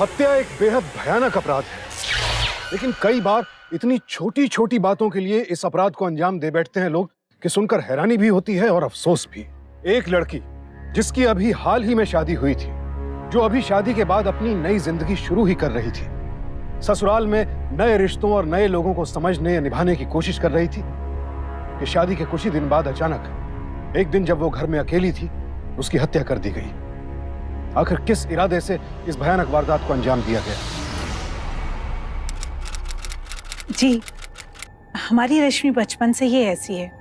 हत्या एक बेहद भयानक अपराध है, लेकिन कई बार इतनी छोटी छोटी बातों के लिए इस अपराध को अंजाम दे बैठते हैं लोग कि सुनकर हैरानी भी होती है और अफसोस भी। एक लड़की जिसकी अभी हाल ही में शादी हुई थी, जो अभी शादी के बाद अपनी नई जिंदगी शुरू ही कर रही थी, ससुराल में नए रिश्तों और नए लोगों को समझने या निभाने की कोशिश कर रही थी, कि शादी के कुछ ही दिन बाद अचानक एक दिन जब वो घर में अकेली थी, उसकी हत्या कर दी गई। आखिर किस इरादे से इस भयानक वारदात को अंजाम दिया गया? जी, हमारी रश्मि बचपन से ही ऐसी है।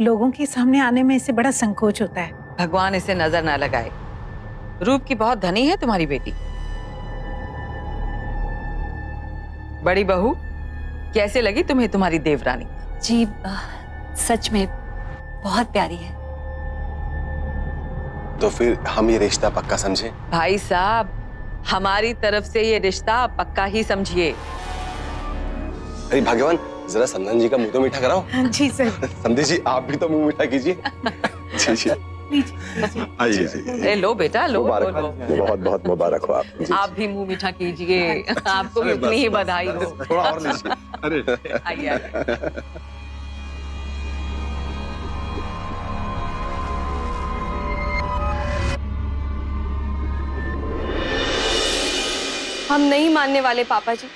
लोगों के सामने आने में इसे बड़ा संकोच होता है। भगवान इसे नजर ना लगाए। रूप की बहुत धनी है तुम्हारी बेटी। बड़ी बहू, कैसे लगी तुम्हें तुम्हारी देवरानी? जी सच में बहुत प्यारी है। तो फिर हम ये रिश्ता पक्का समझे? भाई साहब, हमारी तरफ से ये रिश्ता पक्का ही समझिए। अरे भगवान, जरा संदन जी का मुंह तो मीठा कराओ। जी सर। संदीप जी, आप भी तो मुंह मीठा कीजिए। जी जी, आइए। ए, लो बेटा, लो लो, लो। बहुत बहुत मुबारक हो आप। आप भी मुंह मीठा कीजिए। आपको भी उतनी ही बधाई हो। थोड़ा और लीजिए। अरे आइए आइए। हम नहीं मानने वाले पापा जी।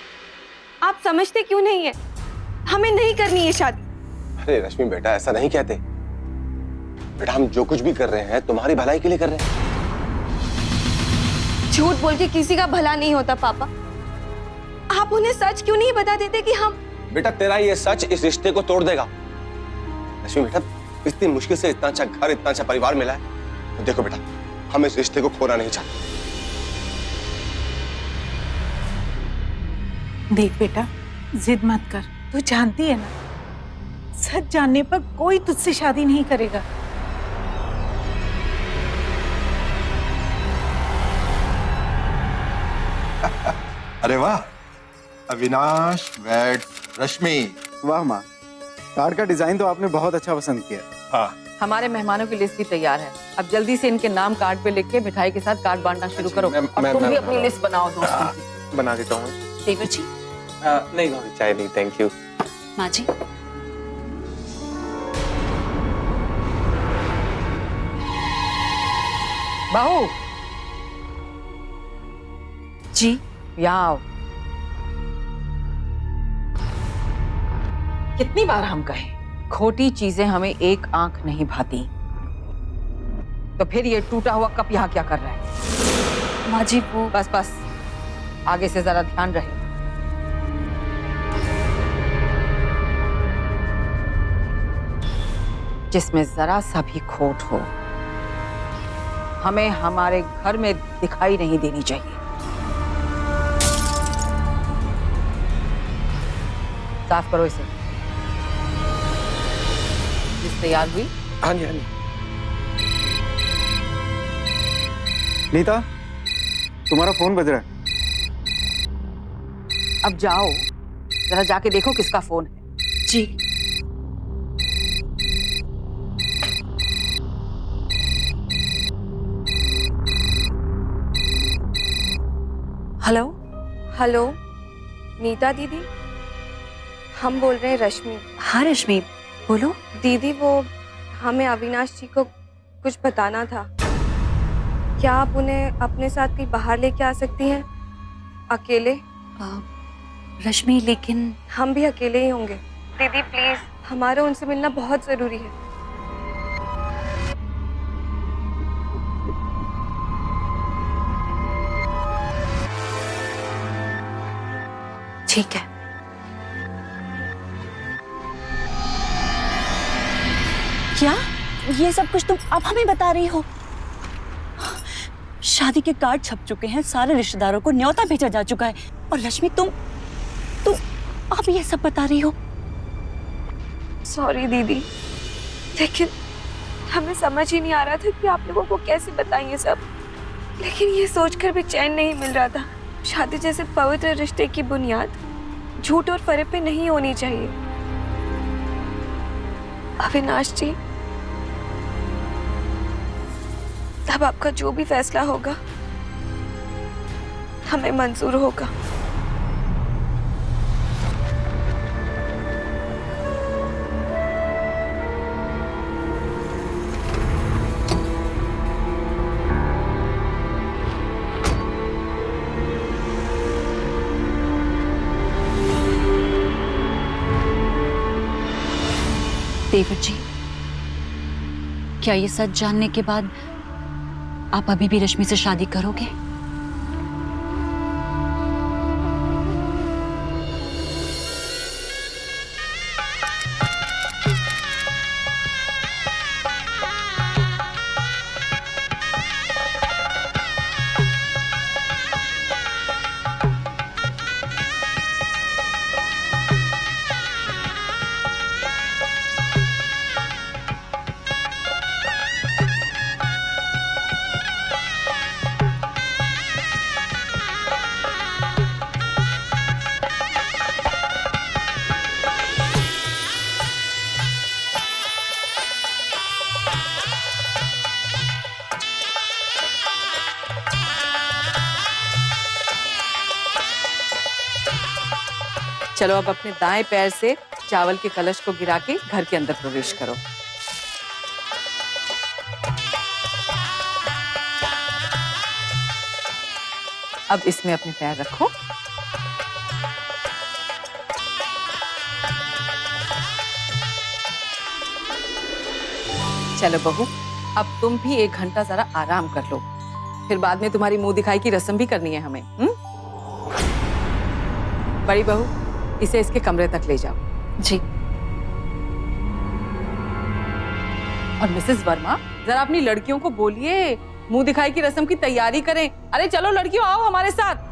आप समझते क्यों नहीं है? हमें नहीं करनी है शादी। अरे रश्मि बेटा, ऐसा नहीं कहते बेटा। हम जो कुछ भी कर रहे हैं तुम्हारी भलाई के लिए कर रहे हैं। झूठ बोल के किसी का भला नहीं होता पापा। आप उन्हें सच क्यों नहीं बता देते कि हम... बेटा, तेरा ये सच इस रिश्ते को तोड़ देगा। रश्मि बेटा, इतनी मुश्किल से इतना अच्छा घर, इतना अच्छा परिवार मिला है। तो देखो बेटा, हम इस रिश्ते को खोना नहीं चाहते। देख बेटा, जिद मत कर। तू जानती है ना, सच जानने पर कोई तुझसे शादी नहीं करेगा। अरे वाह, अविनाश वेड रश्मि। वाह माँ, कार्ड का डिजाइन तो आपने बहुत अच्छा पसंद किया। हाँ, हमारे मेहमानों की लिस्ट भी तैयार है। अब जल्दी से इनके नाम कार्ड पे लिख के मिठाई के साथ कार्ड बांटना शुरू करो। और तुम भी अपनी लिस्ट बनाओ दोस्तों की। बना देता हूँ। देवर जी। नहीं भाभी, चाय नहीं, थैंक यू। माँ जी। बहू जी। यहाँ आओ। कितनी बार हम कहें, खोटी चीजें हमें एक आंख नहीं भाती। तो फिर ये टूटा हुआ कप यहाँ क्या कर रहा है? माँ जी वो... बस बस, आगे से जरा ध्यान रहे। जिसमें जरा सा भी खोट हो, हमें हमारे घर में दिखाई नहीं देनी चाहिए। साफ करो इसे। लिस्ट तैयार हुई? हाँ जी, हाँ जी। नीता, तुम्हारा फोन बज रहा है। अब जाओ, जरा जाके देखो किसका फोन है। जी। हेलो। हेलो नीता दीदी, हम बोल रहे हैं रश्मि। हाँ रश्मि, बोलो। दीदी, वो हमें अविनाश जी को कुछ बताना था। क्या आप उन्हें अपने साथ कहीं बाहर लेके आ सकती हैं, अकेले? रश्मि, लेकिन हम भी अकेले ही होंगे। दीदी प्लीज, हमारा उनसे मिलना बहुत जरूरी है। ठीक है। क्या ये सब कुछ तुम अब हमें बता रही हो? शादी के कार्ड छप चुके हैं, सारे रिश्तेदारों को न्योता भेजा जा चुका है, और रश्मि तुम अब ये सब बता रही हो? सॉरी दीदी, लेकिन हमें समझ ही नहीं आ रहा था कि आप लोगों को कैसे बताएं ये सब। लेकिन ये सोचकर भी चैन नहीं मिल रहा था। शादी जैसे पवित्र रिश्ते की बुनियाद झूठ और फरेब पे नहीं होनी चाहिए। अविनाश जी, अब आपका जो भी फैसला होगा हमें मंजूर होगा। देवर जी, क्या ये सच जानने के बाद आप अभी भी रश्मि से शादी करोगे? चलो अब अपने दाएं पैर से चावल के कलश को गिरा के घर के अंदर प्रवेश करो। अब इसमें अपने पैर रखो। चलो बहू, अब तुम भी 1 घंटा जरा आराम कर लो, फिर बाद में तुम्हारी मुंह दिखाई की रस्म भी करनी है हमें। बड़ी बहू, इसे इसके कमरे तक ले जाओ। जी। और मिसेस वर्मा, जरा अपनी लड़कियों को बोलिए मुंह दिखाई की रस्म की तैयारी करें। अरे चलो लड़कियों, आओ हमारे साथ।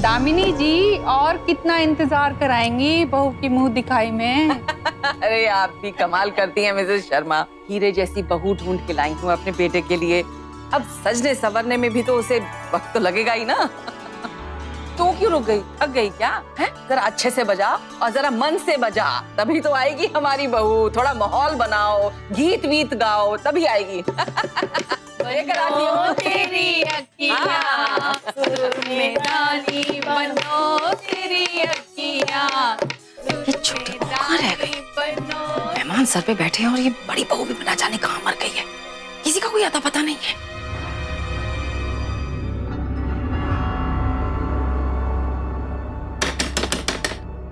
दामिनी जी, और कितना इंतजार कराएंगी बहू की मुंह दिखाई में? अरे आप भी कमाल करती हैं मिसेस शर्मा। हीरे जैसी बहू ढूंढ के लाई हूँ अपने बेटे के लिए। अब सजने संवरने में भी तो उसे वक्त तो लगेगा ही ना। तो क्यों रुक गई? थक गई क्या? है? जरा अच्छे से बजा और जरा मन से बजा, तभी तो आएगी हमारी बहू। थोड़ा माहौल बनाओ, गीत वीत गाओ, तभी आएगी। लेकर आती हूँ तेरी अखियाँ सुर में रानी बनो, तेरी अखियाँ ये छोटी बहू कहाँ रह गई? मेहमान सर पे बैठे हैं और ये बड़ी बहू भी बिना जाने कहाँ मर गई है। किसी का कोई आता पता नहीं है।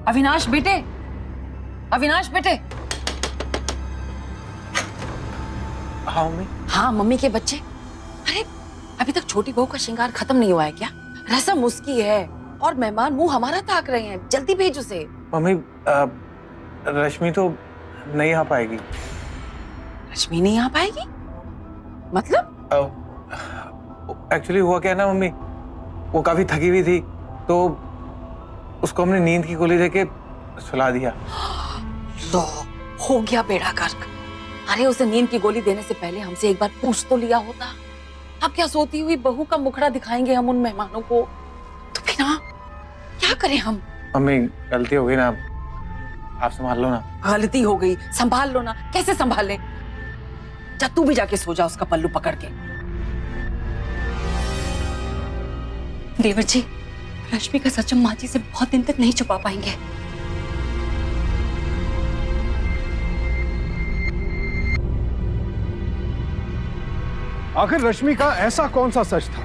अविनाश बेटे, अविनाश बेटे। हाँ मम्मी। हाँ मम्मी के बच्चे। अरे अभी तक छोटी बहू का श्रृंगार खत्म नहीं हुआ है क्या? रस्म उसकी है और मेहमान मुंह हमारा ताक रहे हैं। जल्दी भेज उसे। मम्मी, रश्मि तो नहीं आ पाएगी। रश्मि नहीं आ पाएगी? मतलब? एक्चुअली हुआ क्या है ना मम्मी, वो काफी थकी हुई थी तो उसको हमने नींद की गोली देके सुला दिया। लो, हो गया बेड़ा गर्क। अरे उसे नींद की गोली देने से पहले हमसे एक बार पूछ तो लिया होता। अब क्या सोती हुई बहू का मुखड़ा दिखाएंगे हम उन मेहमानों को? तो फिर ना क्या करें हम? मम्मी गलती हो गई ना, आप संभाल लो ना। गलती हो गई, संभाल लो ना। कैसे संभाल लें? जा तू भी जाके सो जा उसका पल्लू पकड़ के। देवर जी, रश्मि का सच हम माँ जी से बहुत दिन तक नहीं छुपा पाएंगे। आखिर रश्मि का ऐसा कौन सा सच था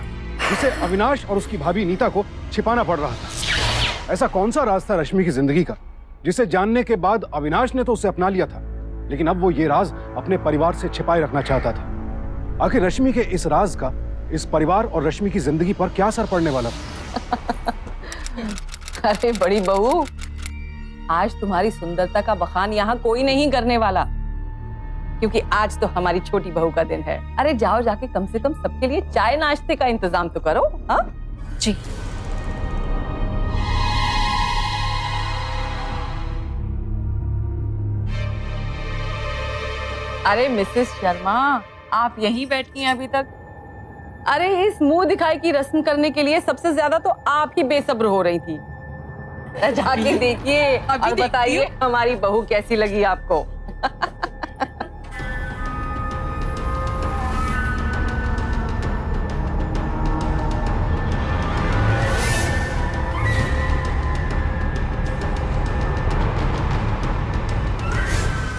जिसे अविनाश और उसकी भाभी नीता को छिपाना पड़ रहा था? ऐसा कौन सा राज था रश्मि की जिंदगी का जिसे जानने के बाद अविनाश ने तो उसे अपना लिया था, लेकिन अब वो ये राज अपने परिवार से छिपाए रखना चाहता था? आखिर रश्मि के इस राज का इस परिवार और रश्मि की जिंदगी पर क्या असर पड़ने वाला था? अरे बड़ी बहू, आज तुम्हारी सुंदरता का बखान यहाँ कोई नहीं करने वाला, क्योंकि आज तो हमारी छोटी बहू का दिन है। अरे जाओ, जाके कम से कम सबके लिए चाय नाश्ते का इंतजाम तो करो। हाँ जी। अरे मिसेस शर्मा, आप यहीं बैठी हैं अभी तक? अरे इस मुंह दिखाई की रस्म करने के लिए सबसे ज्यादा तो आप ही बेसब्र हो रही थी। जाके देखिए और बताइए हमारी बहू कैसी लगी आपको।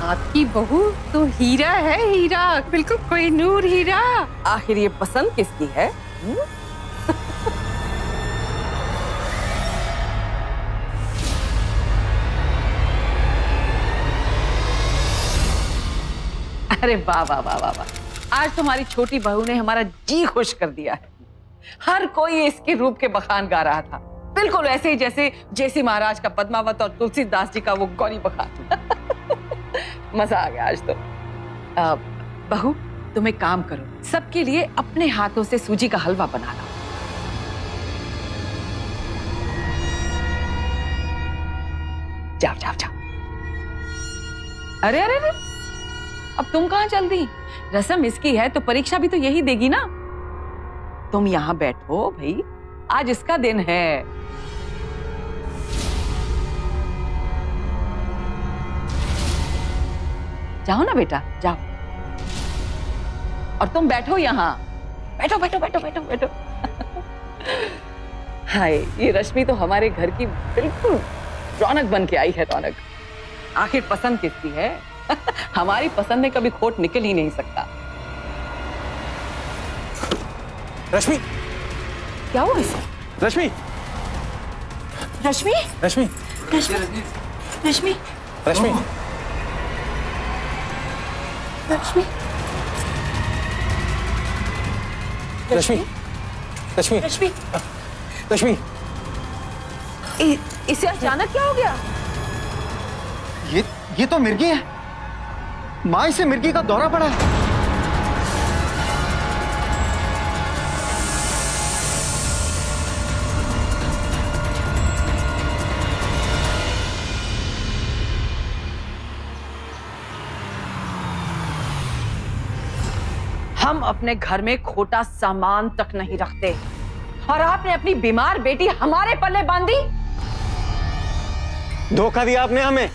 आपकी बहू तो हीरा है, हीरा, बिल्कुल कोहिनूर हीरा। आखिर ये पसंद किसकी है? अरे वाह वाह वाह वाह वाह, आज तुम्हारी छोटी बहू ने हमारा जी खुश कर दिया है। हर कोई इसके रूप के बखान गा रहा था, बिल्कुल ऐसे ही जैसे जैसी महाराज का पद्मावत और तुलसीदास जी का वो गौरी बखान। मजा आ गया आज तो। बहू तुम एक काम करो, सबके लिए अपने हाथों से सूजी का हलवा बना लो। जाओ जाओ जाओ। अरे अरे अरे, अब तुम कहां चल दी? रस्म इसकी है तो परीक्षा भी तो यही देगी ना। तुम यहां बैठो भाई, आज इसका दिन है। जाओ ना बेटा, जाओ। और तुम बैठो यहां, बैठो बैठो बैठो बैठो बैठो। हाय, ये रश्मि तो हमारे घर की बिल्कुल रौनक बन के आई है, रौनक। आखिर पसंद किसकी है? हमारी पसंद में कभी खोट निकल ही नहीं सकता। रश्मि, क्या हुआ इसे? रश्मि, रश्मि, रश्मि, रश्मि, रश्मि, रश्मि, रश्मि, रश्मि, रश्मि, रश्मि, रश्मि, इसे अचानक क्या हो गया? ये तो मिर्गी है। माँ, इसे मिर्गी का दौरा पड़ा है। हम अपने घर में खोटा सामान तक नहीं रखते और आपने अपनी बीमार बेटी हमारे पल्ले बांधी। धोखा दिया आपने हमें।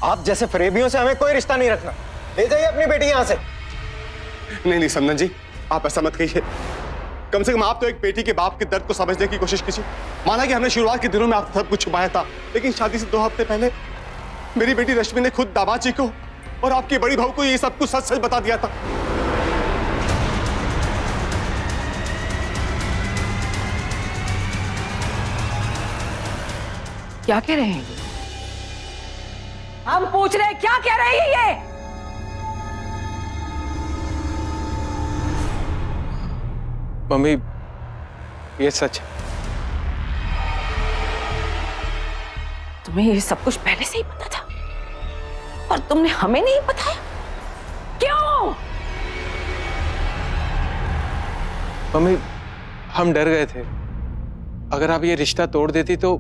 आप जैसे फरेबियों से हमें कोई रिश्ता नहीं रखना। ले जाइए अपनी बेटी यहां से। नहीं नहीं समधन जी, आप ऐसा मत कहिए। कम से कम आप तो एक बेटी के बाप के दर्द को समझने की कोशिश कीजिए। माना कि हमने शुरुआत के दिनों में आपसे सब कुछ छुपाया था, लेकिन शादी से 2 हफ्ते पहले मेरी बेटी रश्मि ने खुद दामाद जी को और आपकी बड़ी बहू को ये सब कुछ सच सच बता दिया था। क्या कह रहे हैं ये? हम पूछ रहे हैं, क्या कह रही है ये? मम्मी, ये सच है। तुम्हें ये सब कुछ पहले से ही पता था और तुमने हमें नहीं बताया? क्यों? मम्मी, हम डर गए थे। अगर आप ये रिश्ता तोड़ देती तो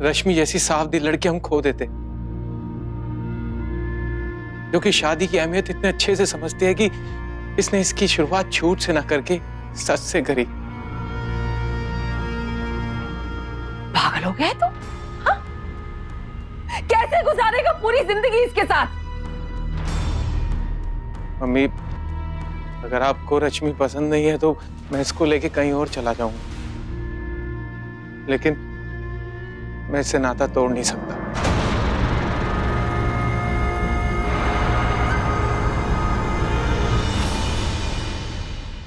रश्मि जैसी साफ दिल लड़की हम खो देते, जो कि शादी की अहमियत इतने अच्छे से समझती है कि इसने इसकी शुरुआत झूठ से ना करके सच से करी। पागल हो गए तुम? हाँ? कैसे गुजारेगा पूरी जिंदगी इसके साथ? मम्मी, अगर आपको रश्मि पसंद नहीं है तो मैं इसको लेके कहीं और चला जाऊंगा, लेकिन मैं इससे नाता तोड़ नहीं सकता।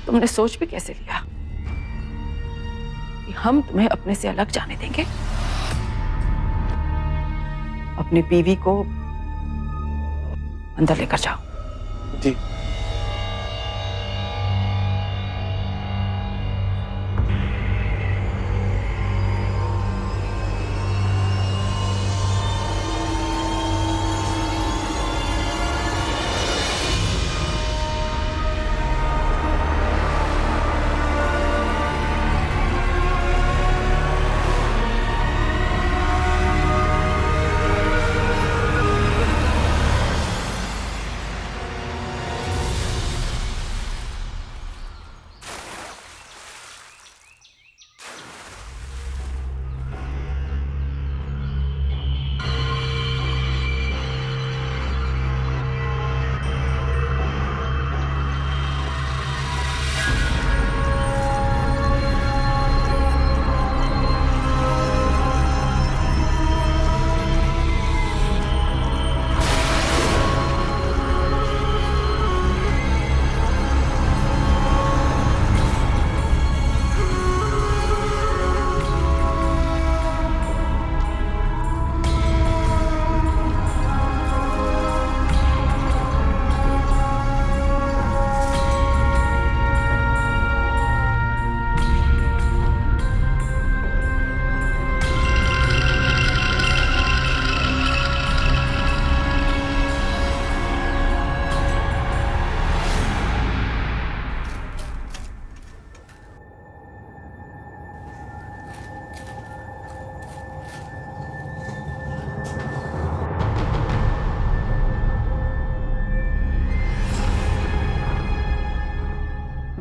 तुमने सोच भी कैसे लिया कि हम तुम्हें अपने से अलग जाने देंगे? अपनी बीवी को अंदर लेकर जाओ। जी।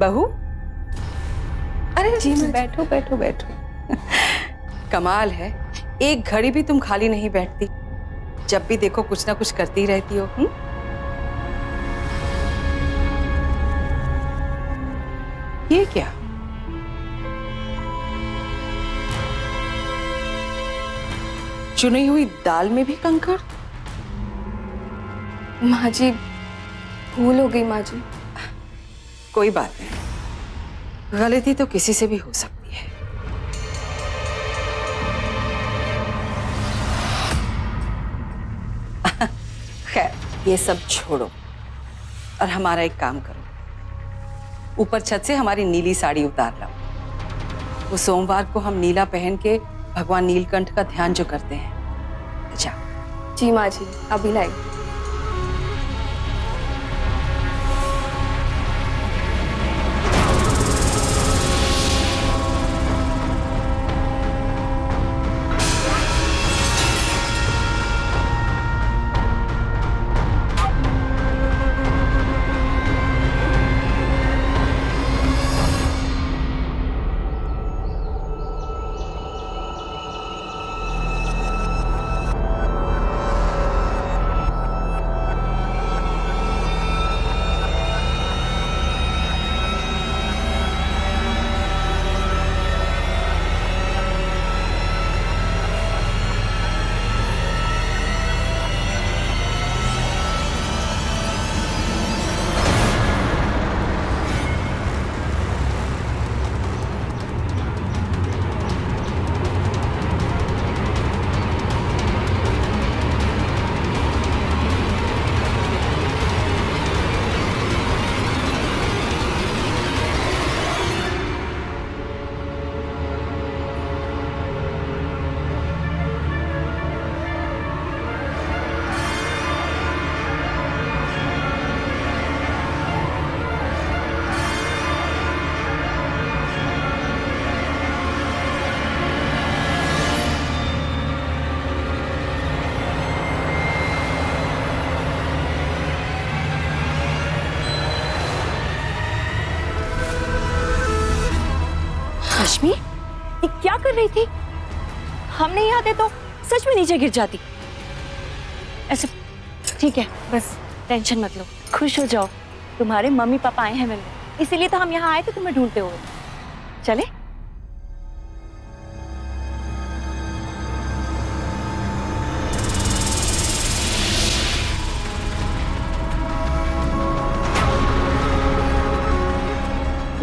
बहू, अरे जी बैठो बैठो बैठो। कमाल है, एक घड़ी भी तुम खाली नहीं बैठती, जब भी देखो कुछ ना कुछ करती रहती हो। ये क्या? चुनी हुई दाल में भी कंकड़? माँ जी, भूल हो गई माँ जी। कोई बात नहीं, गलती तो किसी से भी हो सकती है। खैर, ये सब छोड़ो और हमारा एक काम करो, ऊपर छत से हमारी नीली साड़ी उतार लाओ। वो सोमवार को हम नीला पहन के भगवान नीलकंठ का ध्यान जो करते हैं। अच्छा। जी माँ जी, अभी लाई। रश्मि, ये क्या कर रही थी? हम नहीं आते तो सच में नीचे गिर जाती। ऐसे ठीक है, बस टेंशन मत लो, खुश हो जाओ। तुम्हारे मम्मी पापा आए हैं मिलने, इसीलिए तो हम यहाँ आए थे तुम्हें ढूंढते हुए। चले?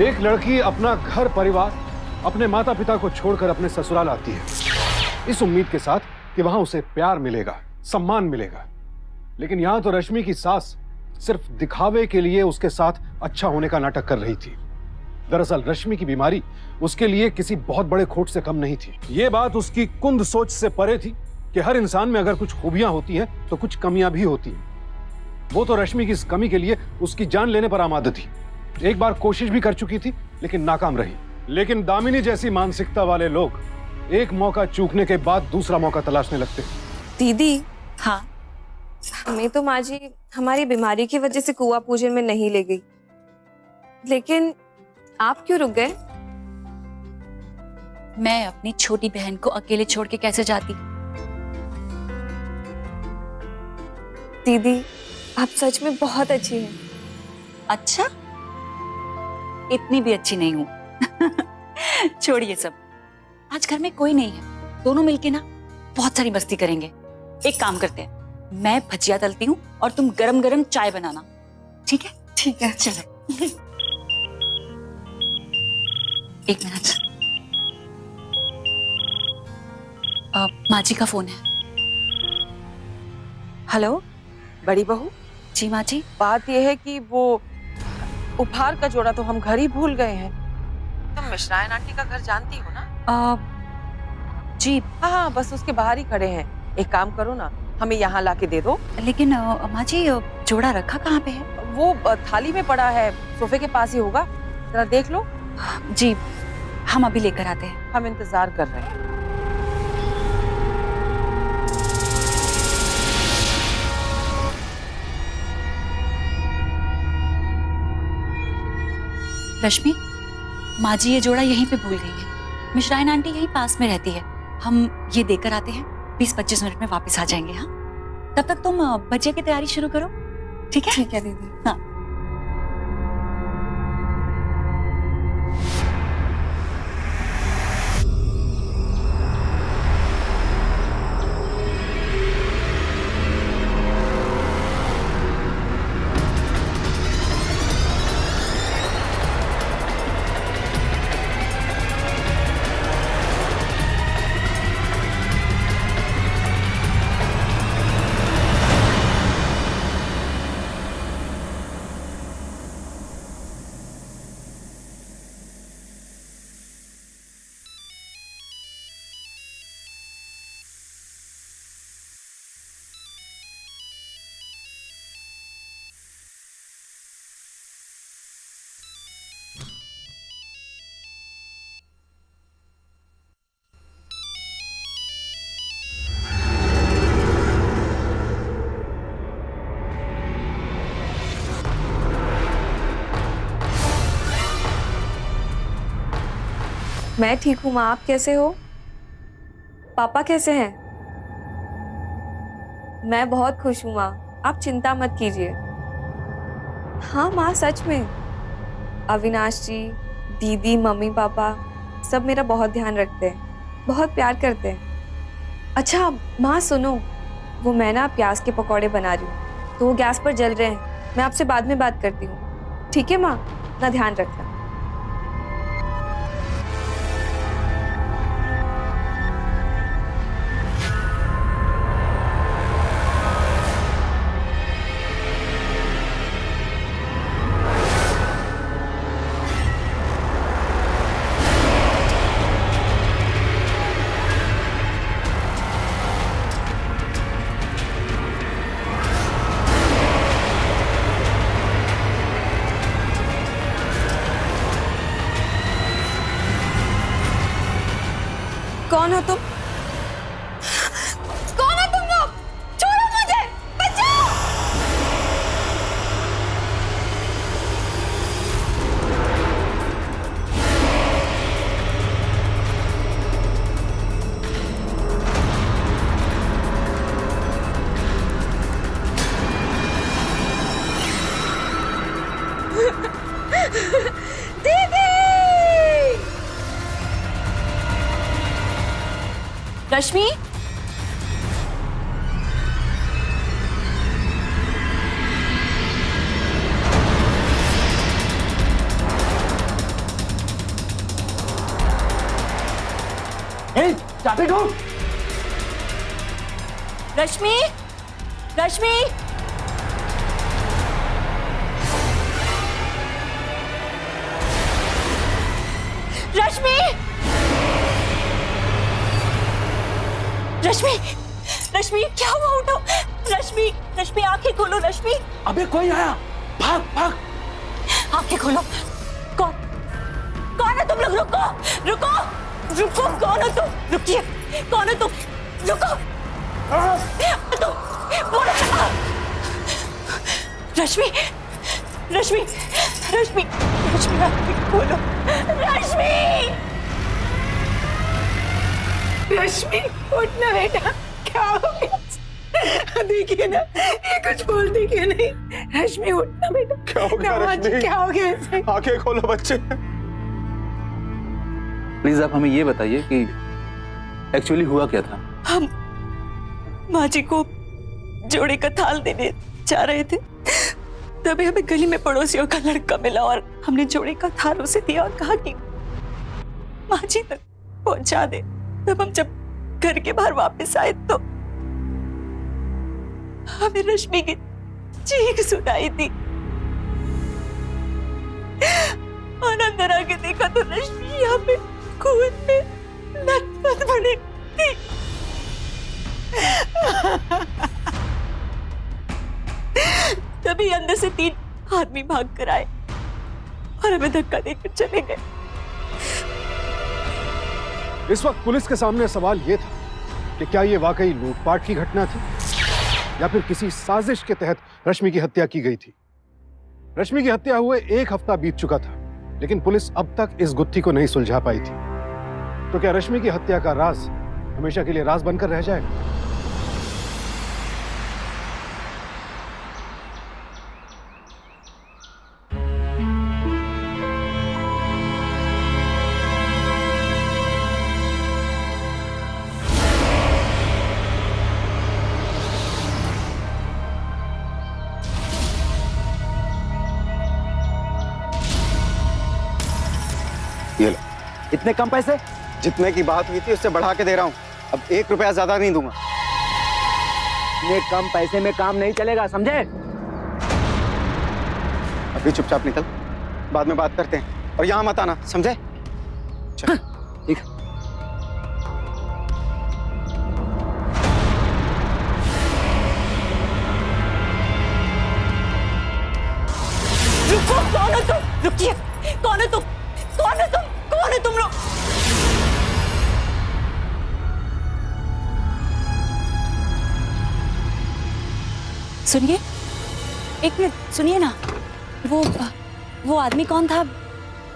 एक लड़की अपना घर परिवार, अपने माता पिता को छोड़कर अपने ससुराल आती है इस उम्मीद के साथ कि वहां उसे प्यार मिलेगा, सम्मान मिलेगा। लेकिन यहां तो रश्मि की सास सिर्फ दिखावे के लिए उसके साथ अच्छा होने का नाटक कर रही थी। दरअसल रश्मि की बीमारी उसके लिए किसी बहुत बड़े खोट से कम नहीं थी। ये बात उसकी कुंद सोच से परे थी कि हर इंसान में अगर कुछ खूबियां होती हैं तो कुछ कमियां भी होती हैं। वो तो रश्मि की इस कमी के लिए उसकी जान लेने पर आमादा थी। एक बार कोशिश भी कर चुकी थी लेकिन नाकाम रही। लेकिन दामिनी जैसी मानसिकता वाले लोग एक मौका चूकने के बाद दूसरा मौका तलाशने लगते हैं। दीदी, हाँ, हमें तो माँ जी हमारी बीमारी की वजह से कुआं पूजन में नहीं ले गई, लेकिन आप क्यों रुक गए? मैं अपनी छोटी बहन को अकेले छोड़ के कैसे जाती? दीदी, आप सच में बहुत अच्छी हैं। अच्छा, इतनी भी अच्छी नहीं हूं। छोड़िए सब, आज घर में कोई नहीं है, दोनों मिलके ना बहुत सारी मस्ती करेंगे। एक काम करते हैं, मैं भजिया तलती हूँ और तुम गरम गरम चाय बनाना, ठीक है? ठीक है। चलो। एक मिनट, माँ जी का फोन है। हेलो, बड़ी बहू। जी माँ जी। बात यह है कि वो उपहार का जोड़ा तो हम घर ही भूल गए हैं। तुम मिश्रायन आंटी का घर जानती हो ना? जी हाँ, बस उसके बाहर ही खड़े हैं। एक काम करो ना, हमें यहाँ लाके दे दो। लेकिन माँ जी, जोड़ा रखा कहाँ पे है? वो थाली में पड़ा है, सोफे के पास ही होगा, जरा देख लो। जी, हम अभी लेकर आते हैं। हम इंतजार कर रहे हैं। रश्मि, माँ जी ये जोड़ा यहीं पे भूल गई है। मिश्राइन आंटी यहीं पास में रहती है। हम ये देकर आते हैं, 20-25 मिनट में वापस आ जाएंगे। हाँ, तब तक तुम बच्चे की तैयारी शुरू करो। ठीक है? ठीक है दीदी। हाँ। मैं ठीक हूँ माँ, आप कैसे हो? पापा कैसे हैं? मैं बहुत खुश हूँ माँ, आप चिंता मत कीजिए। हाँ माँ, सच में अविनाश जी, दीदी, मम्मी पापा सब मेरा बहुत ध्यान रखते हैं, बहुत प्यार करते हैं। अच्छा माँ सुनो, वो मैं ना प्याज के पकौड़े बना रही हूँ, तो वो गैस पर जल रहे हैं। मैं आपसे बाद में बात करती हूँ, ठीक है माँ? अपना ध्यान रखना। कौन हो तुम? कौन हो तुम लोग? छोड़ो मुझे, बचाओ! दीदी! रश्मि, चाबी ढूंढ। रश्मि, रश्मि, रश्मि, रश्मि, रश्मि, क्या हुआ? उठो रश्मि, रश्मि आंखें खोलो रश्मि। अबे कोई आया, भाग भाग। आंखें खोलो। कौन कौन है तुम लोग? रुको रुको रुको, कौन हो तुम? रुकिए, कौन हो तुम? रुको तुम, बोलो। रश्मि, रश्मि, रश्मि, रश्मि आंखें खोलो। रश्मि, रश्मि उठना बेटा, क्या हो गया? देखिए ना, ये कुछ बोलती क्यों नहीं? रश्मि उठना बेटा। क्या हो गया रश्मि? क्या हो गया इसे? आंखें खोलो बच्चे। प्लीज आप हमें ये बताइए कि एक्चुअली हुआ क्या था? हम माँ जी को जोड़े का थाल देने जा रहे थे, तभी हमें गली में पड़ोसियों का लड़का मिला और हमने जोड़े का थाल उसे दिया और कहा कि माँ जी तक पहुंचा दे। तब हम जब घर के बाहर वापस आए तो हमें रश्मि की चीख सुनाई दी और अंदर आके देखा तो रश्मि यहाँ पे खून में लथपथ पड़ी थी। तभी अंदर से 3 आदमी भाग कर आए और हमें धक्का देकर चले गए। इस वक्त पुलिस के सामने सवाल यह था कि क्या यह वाकई लूटपाट की घटना थी या फिर किसी साजिश के तहत रश्मि की हत्या की गई थी। रश्मि की हत्या हुए 1 हफ्ता बीत चुका था लेकिन पुलिस अब तक इस गुत्थी को नहीं सुलझा पाई थी। तो क्या रश्मि की हत्या का राज हमेशा के लिए राज बनकर रह जाएगा? ये लो। इतने कम पैसे? जितने की बात हुई थी उससे बढ़ा के दे रहा हूँ। अब 1 रुपया ज्यादा नहीं दूंगा। इतने कम पैसे में काम नहीं चलेगा, समझे? अभी चुपचाप निकल, बाद में बात करते हैं। और यहाँ मत आना, समझे? चल। ठीक है। रुको, कौन हो तुम? रुकिए, कौन हो तुम? कौन हो तुम? कौन हो तुम लोग? सुनिए, एक मिनट सुनिए ना। वो आदमी कौन था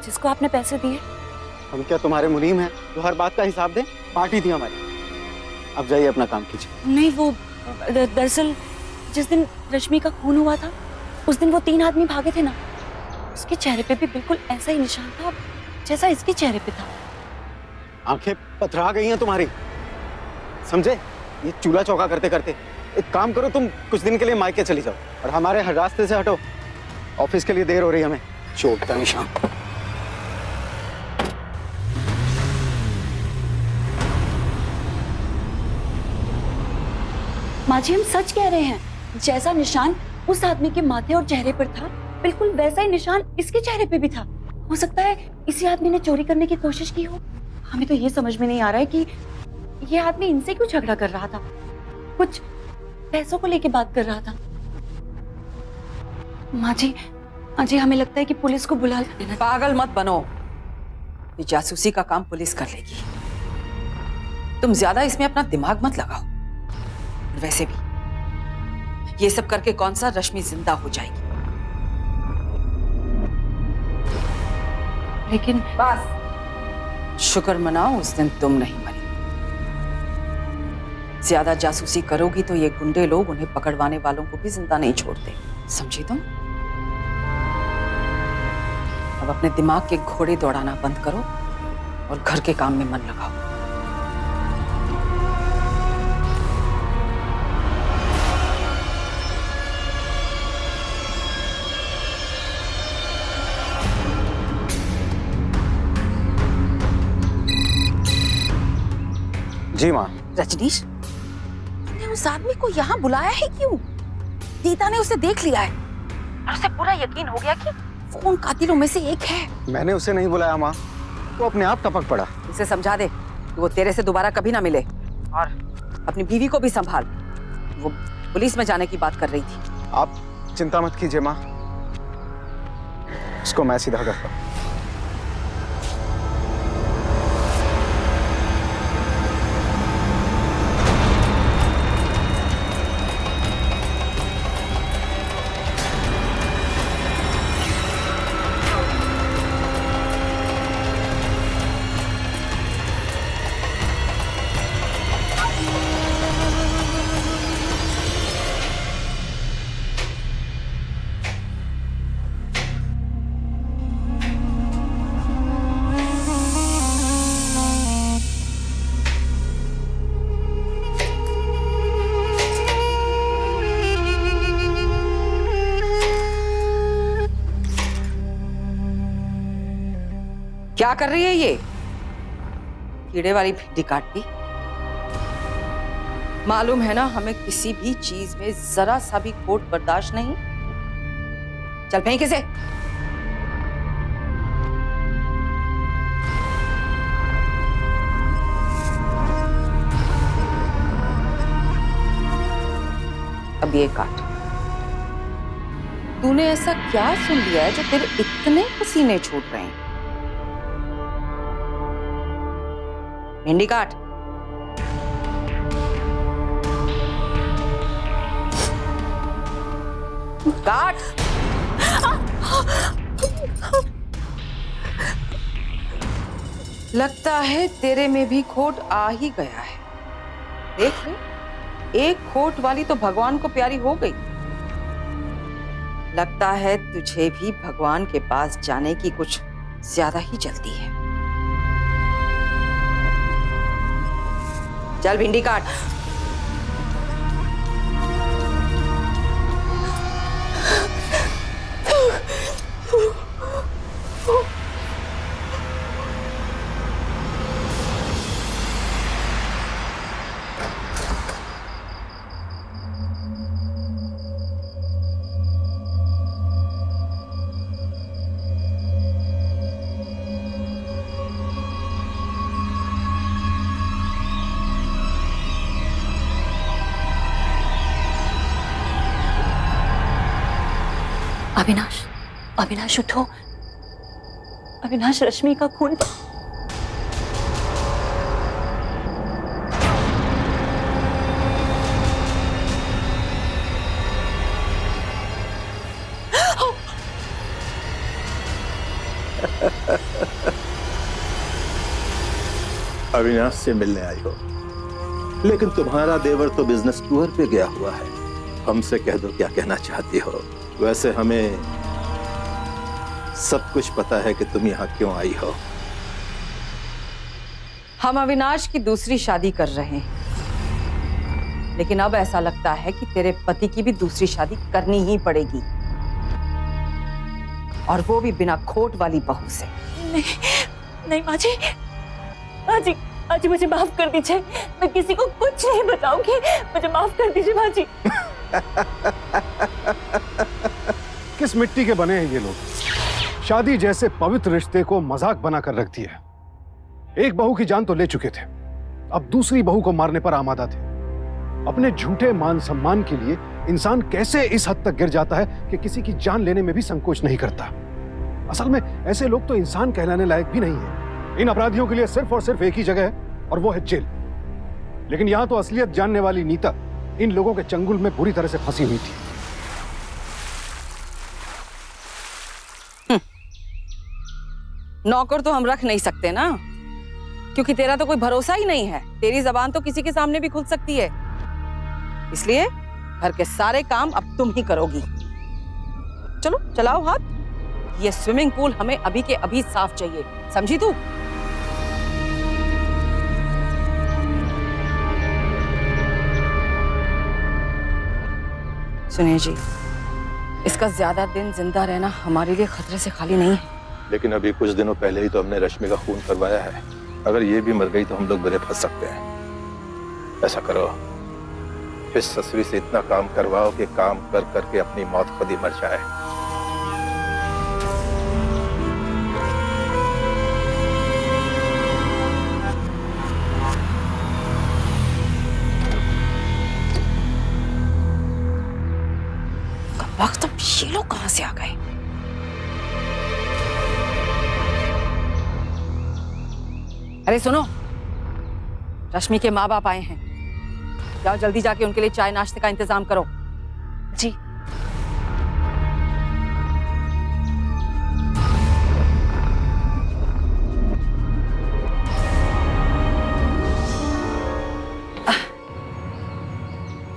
जिसको आपने पैसे दिए? हम क्या तुम्हारे मुनीम हैं जो हर बात का हिसाब दें? पार्टी थी हमारी। अब जाइए अपना काम कीजिए। नहीं, वो दरअसल जिस दिन रश्मि का खून हुआ था उस दिन वो 3 आदमी भागे थे ना, उसके चेहरे पे भी बिल्कुल ऐसा ही निशान था जैसा इसके चेहरे पे था। आंखें पथरा गई हैं तुम्हारी, समझे? ये चूल्हा चौका करते करते। एक काम करो, तुम कुछ दिन के लिए मायके चली जाओ और हमारे हर रास्ते से हटो। ऑफिस के लिए देर हो रही है हमें। चोट का निशान। माँ जी, हम सच कह रहे हैं। जैसा निशान उस आदमी के माथे और चेहरे पर था, बिल्कुल वैसा ही निशान इसके चेहरे पे भी था। हो सकता है इसी आदमी ने चोरी करने की कोशिश की हो। हमें तो ये समझ में नहीं आ रहा है कि ये आदमी इनसे क्यों झगड़ा कर रहा था। कुछ पैसों को लेके बात कर रहा था। माँ जी हमें लगता है कि पुलिस को बुला लेना। पागल मत बनो, ये जासूसी का काम पुलिस कर लेगी। तुम ज्यादा इसमें अपना दिमाग मत लगाओ। वैसे भी ये सब करके कौन सा रश्मि जिंदा हो जाएगी। लेकिन बस शुक्र मनाओ उस दिन तुम नहीं मरी। ज्यादा जासूसी करोगी तो ये गुंडे लोग उन्हें पकड़वाने वालों को भी जिंदा नहीं छोड़ते, समझी तुम? अब अपने दिमाग के घोड़े दौड़ाना बंद करो और घर के काम में मन लगाओ। जी माँ। रजनीश, तुमने उस आदमी को यहाँ बुलाया है क्यों? गीता ने उसे देख लिया है और उसे पूरा यकीन हो गया कि वो उन कातिलों में से एक है। मैंने उसे नहीं बुलाया माँ, वो अपने आप टपक पड़ा। उसे समझा दे कि वो तेरे से दोबारा कभी ना मिले। और अपनी बीवी को भी संभाल, वो पुलिस में जाने की बात कर रही थी। आप चिंता मत कीजिए माँ, उसको मैं सीधा करता हूँ। क्या कर रही है ये? कीड़े वाली भिंडी काट दी। मालूम है ना, हमें किसी भी चीज में जरा सा भी खोट बर्दाश्त नहीं। चल फेंक इसे। अब ये काट। तूने ऐसा क्या सुन लिया है जो तेरे इतने पसीने छूट रहे हैं? भिंडी काट। काट। लगता है तेरे में भी खोट आ ही गया है। देख ले, एक खोट वाली तो भगवान को प्यारी हो गई। लगता है तुझे भी भगवान के पास जाने की कुछ ज्यादा ही जल्दी है। चल भिंडी काट। अविनाश, अविनाश उठो। अविनाश, रश्मि का खून। अविनाश से मिलने आई हो, लेकिन तुम्हारा देवर तो बिजनेस टूर पे गया हुआ है। हमसे कह दो क्या कहना चाहती हो। वैसे हमें सब कुछ पता है कि तुम यहाँ क्यों आई हो। हम अविनाश की दूसरी शादी कर रहे हैं, लेकिन अब ऐसा लगता है कि तेरे पति की भी दूसरी शादी करनी ही पड़ेगी, और वो भी बिना खोट वाली बहू से। नहीं, नहीं माँ जी, माँ जी, माँ जी मुझे माफ कर दीजिए। मैं किसी को कुछ नहीं बताऊंगी। मुझे माफ कर दीजिए माँ जी। किस मिट्टी के बने हैं ये लोग? शादी जैसे पवित्र रिश्ते को मजाक बनाकर रख दिया। एक बहू की जान तो ले चुके थे, अब दूसरी बहू को मारने पर आमादा थे। अपने झूठे मान सम्मान के लिए इंसान कैसे इस हद तक गिर जाता है कि किसी की जान लेने में भी संकोच नहीं करता। असल में ऐसे लोग तो इंसान कहलाने लायक भी नहीं है। इन अपराधियों के लिए सिर्फ और सिर्फ एक ही जगह है, और वो है जेल। लेकिन यहां तो असलियत जानने वाली नीता इन लोगों के चंगुल में बुरी तरह से फंसी हुई थी। नौकर तो हम रख नहीं सकते ना, क्योंकि तेरा तो कोई भरोसा ही नहीं है। तेरी जबान तो किसी के सामने भी खुल सकती है, इसलिए घर के सारे काम अब तुम ही करोगी। चलो चलाओ हाथ। ये स्विमिंग पूल हमें अभी के अभी साफ चाहिए, समझी तू? सुनिए जी, इसका ज्यादा दिन जिंदा रहना हमारे लिए खतरे से खाली नहीं है। लेकिन अभी कुछ दिनों पहले ही तो हमने रश्मि का खून करवाया है। अगर ये भी मर गई तो हम लोग बुरे फंस सकते हैं। ऐसा करो, इस ससुरी से इतना काम करवाओ कि काम कर करके अपनी मौत खुद ही मर जाए। वक्त अब ये लोग कहां से आ गए? अरे सुनो, रश्मि के माँ बाप आए हैं, जाओ जल्दी जाके उनके लिए चाय नाश्ते का इंतजाम करो। जी।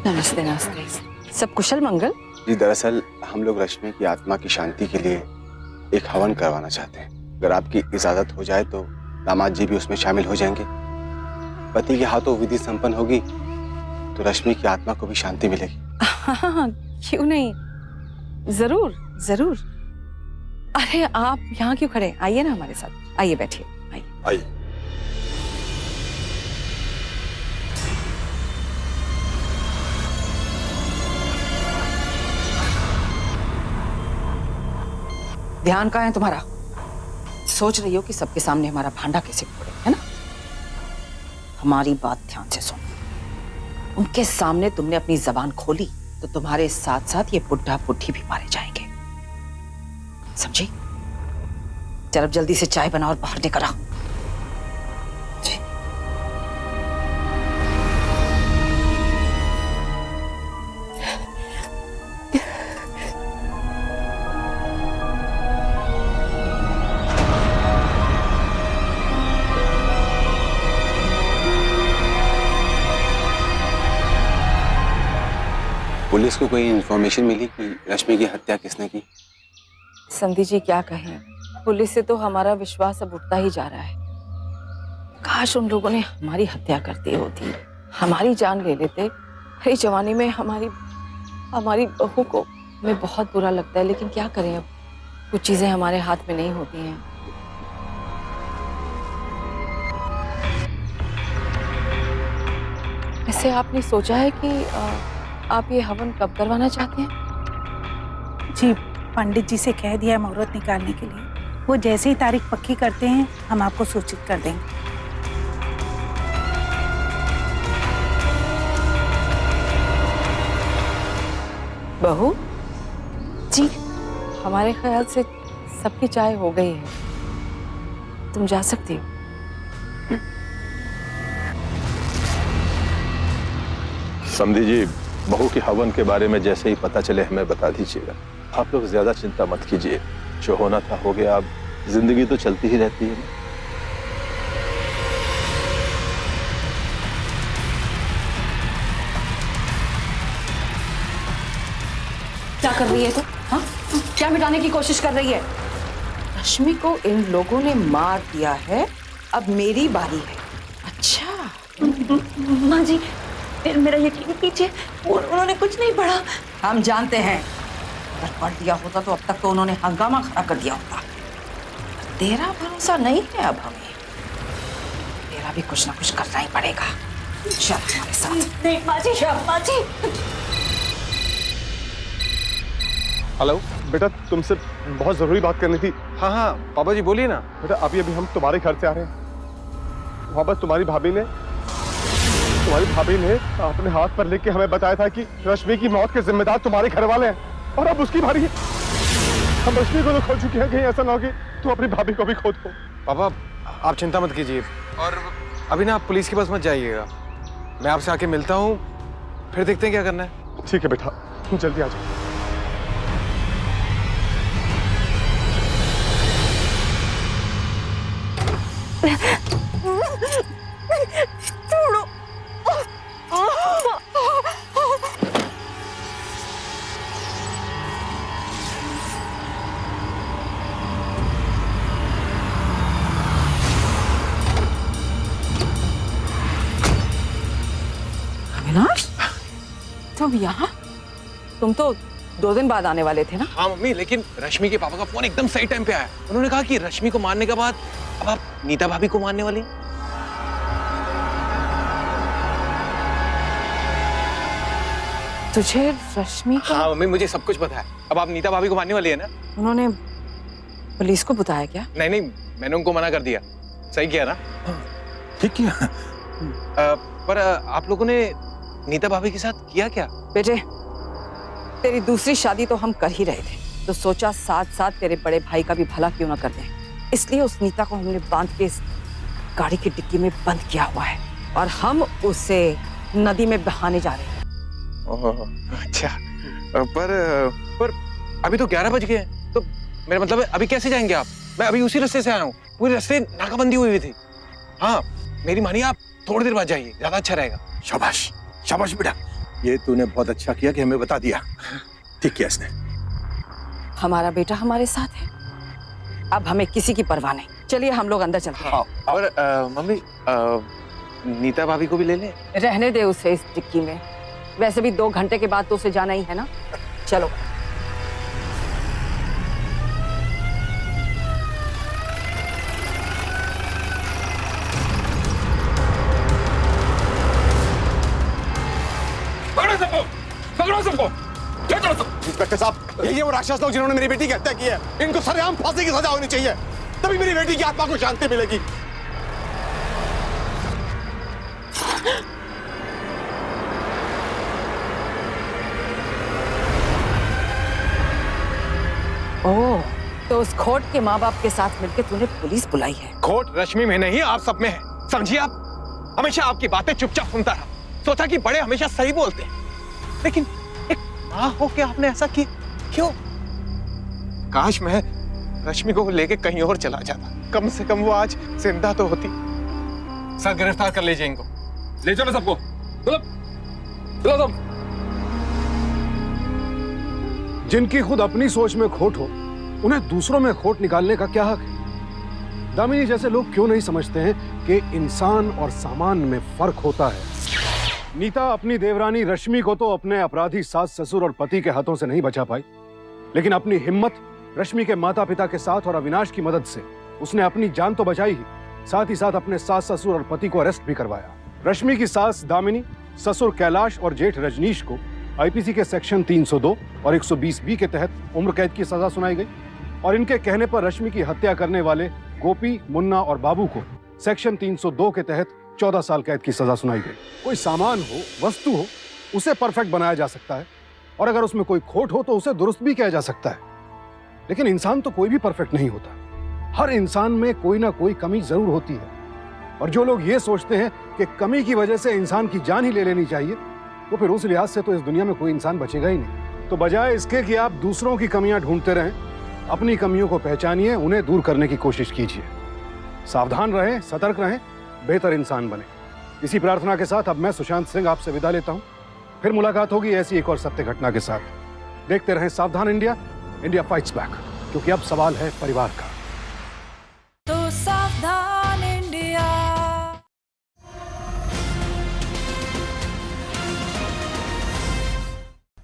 नमस्ते नमस्ते। सब कुशल मंगल? जी, दरअसल हम लोग रश्मि की आत्मा की शांति के लिए एक हवन करवाना चाहते हैं। अगर आपकी इजाजत हो जाए तो दामाद जी भी उसमें शामिल हो जाएंगे। पति के हाथों विधि संपन्न होगी तो रश्मि की आत्मा को भी शांति मिलेगी। हाँ, क्यों नहीं, जरूर जरूर। अरे आप यहाँ क्यों खड़े? आइए ना हमारे साथ, आइए बैठिए, आइए। आइए। ध्यान कहाँ है तुम्हारा? सोच रही हो कि सबके सामने हमारा भांडा कैसे फोड़े, है ना? हमारी बात ध्यान से सुन। उनके सामने तुमने अपनी जबान खोली तो तुम्हारे साथ साथ ये बुढ़ा बुढ़ी भी मारे जाएंगे, समझी? चल अब जल्दी से चाय बना और बाहर निकल आ। पुलिस को कोई इन्फॉर्मेशन मिली कि रश्मि की हत्या किसने की? संधि जी क्या कहें, पुलिस से तो हमारा विश्वास अब उठता ही जा रहा है। काश उन लोगों ने हमारी हत्या कर दी होती, हमारी जान ले लेते। हरी जवानी में हमारी बहू को हमें बहुत बुरा लगता है, लेकिन क्या करें, अब कुछ चीजें हमारे हाथ में नहीं होती हैं। ऐसे आपने सोचा है कि आप ये हवन कब करवाना चाहते हैं? जी, पंडित जी से कह दिया है मुहूर्त निकालने के लिए। वो जैसे ही तारीख पक्की करते हैं हम आपको सूचित कर देंगे। बहू जी, हमारे ख्याल से सबकी चाय हो गई है, तुम जा सकती हो। समधी जी, बहू के हवन के बारे में जैसे ही पता चले हमें बता दीजिएगा। आप लोग ज्यादा चिंता मत कीजिए, जो होना था हो गया। अब जिंदगी तो चलती ही रहती है। क्या कर रही है तू? हाँ, क्या मिटाने की कोशिश कर रही है? रश्मि को इन लोगों ने मार दिया है, अब मेरी बारी है। अच्छा माँ जी, फिर मेरा यकीन कीजिए, उन्होंने कुछ नहीं पढ़ा। हम जानते हैं, अगर पढ़ दिया होता तो अब तक तो उन्होंने हंगामा खड़ा कर दिया होता। तेरा भरोसा नहीं है अब हमें, तेरा भी कुछ ना कुछ करना ही पड़ेगा। चल हमारे साथ। नहीं माँ जी, माँ जी। हेलो बेटा, तुमसे बहुत जरूरी बात करनी थी। हाँ हाँ पापा जी बोलिए ना। बेटा अभी हम तुम्हारे घर से आ रहे हैं। वहां पर तुम्हारी भाभी ने अपने हाथ पर लिख के हमें बताया था कि रश्मि की मौत के जिम्मेदार तुम्हारे घर वाले हैं, और अब उसकी बारी है। हम रश्मि को तो खो चुके हैं, कहीं ऐसा ना हो कि तुम अपनी भाभी को भी खो दो। पापा आप चिंता मत कीजिए, और अभी ना आप पुलिस के पास मत जाइएगा। मैं आपसे आके मिलता हूँ, फिर देखते हैं क्या करना है। ठीक है बेटा, तुम जल्दी आ जाओ। अविनाश, तुम यहाँ? तुम तो 2 दिन बाद आने वाले थे ना? हाँ मम्मी, लेकिन रश्मि के पापा का फोन एकदम सही टाइम पे आया। उन्होंने कहा कि रश्मि को मारने के बाद अब आप नीता भाभी को मारने वाली हैं। तुझे रश्मि का? हाँ मम्मी, मुझे सब कुछ पता है। अब आप नीता भाभी को मारने वाली है ना? उन्होंने पुलिस को बताया क्या? नहीं, मैंने उनको मना कर दिया। सही किया ना? ठीक किया। पर आप लोगों ने नीता भाभी के साथ किया क्या? बेटे, तेरी दूसरी शादी तो हम कर ही रहे थे, तो सोचा साथ साथ तेरे बड़े भाई का भी भला क्यों ना कर दें। इसलिए उस नीता को हमने बांध के इस गाड़ी की डिक्की में बंद किया हुआ है, और हम उसे नदी में बहाने जा रहे हैं। अच्छा, पर अभी तो 11 बज गए हैं, तो मेरा मतलब है अभी कैसे जाएंगे आप? मैं अभी उसी रास्ते से आया हूँ, पूरे रास्ते नाकाबंदी हुई थी। हाँ मेरी मानिए, आप थोड़ी देर बाद जाइए, ज्यादा अच्छा रहेगा। शाबाश शाबाश बेटा, ये तूने बहुत अच्छा किया कि हमें बता दिया। ठीक किया इसने। हमारा बेटा हमारे साथ है, अब हमें किसी की परवाह नहीं। चलिए हम लोग अंदर चलते हैं। और मम्मी, नीता भाभी को भी ले लें? रहने दे उसे इस डिक्की में, वैसे भी 2 घंटे के बाद तो उसे जाना ही है ना। चलो। पकड़ो सबको। इंस्पेक्टर साहब, यही है वो राक्षस लोग जिन्होंने मेरी बेटी की हत्या की है। इनको सरेआम फांसी की सजा होनी चाहिए, तभी मेरी बेटी की आत्मा को शांति मिलेगी। ओह, तो उस खोट के माँ बाप के साथ मिलकर तूने पुलिस बुलाई है? खोट रश्मि में नहीं, आप सब में है। समझिए, आप हमेशा आपकी बातें चुपचाप सुनता रहा, सोचा कि बड़े हमेशा सही बोलते हैं, लेकिन एक माँ होके आपने ऐसा किया क्यों? काश मैं रश्मि को लेके कहीं और चला जाता, कम से कम वो आज जिंदा तो होती। सर गिरफ्तार कर लीजिए इनको, ले चलो सबको। चलो चलो सब। जिनकी खुद अपनी सोच में खोट हो, उन्हें दूसरों में खोट निकालने का क्या हक है? दामिनी जैसे लोग क्यों नहीं समझते हैं कि इंसान और सामान में फर्क होता है? नीता अपनी देवरानी रश्मि को तो अपने अपराधी सास ससुर और पति के हाथों से नहीं बचा पाई, लेकिन अपनी हिम्मत रश्मि के माता पिता के साथ और अविनाश की मदद से उसने अपनी जान तो बचाई ही, साथ ही साथ अपने सास ससुर और पति को अरेस्ट भी करवाया। रश्मि की सास दामिनी, ससुर कैलाश और जेठ रजनीश को आईपीसी के सेक्शन 302 और 120 बी के तहत उम्र कैद की सजा सुनाई गई और इनके कहने पर रश्मि की हत्या करने वाले गोपी, मुन्ना और बाबू को सेक्शन 302 के तहत 14 साल कैद की सजा सुनाई गई। कोई सामान हो, वस्तु हो, उसे परफेक्ट बनाया जा सकता है और अगर उसमें कोई खोट हो तो उसे दुरुस्त भी किया जा सकता है, लेकिन इंसान तो कोई भी परफेक्ट नहीं होता। हर इंसान में कोई ना कोई कमी जरूर होती है और जो लोग ये सोचते हैं कि कमी की वजह से इंसान की जान ही ले लेनी चाहिए, तो फिर उस लिहाज से तो इस दुनिया में कोई इंसान बचेगा ही नहीं। तो बजाय इसके कि आप दूसरों की कमियां ढूंढते रहें, अपनी कमियों को पहचानिए, उन्हें दूर करने की कोशिश कीजिए। सावधान रहें, सतर्क रहें, बेहतर इंसान बने। इसी प्रार्थना के साथ अब मैं सुशांत सिंह आपसे विदा लेता हूं। फिर मुलाकात होगी ऐसी एक और सत्य घटना के साथ। देखते रहें सावधान इंडिया, इंडिया फाइट्स बैक, क्योंकि अब सवाल है परिवार का।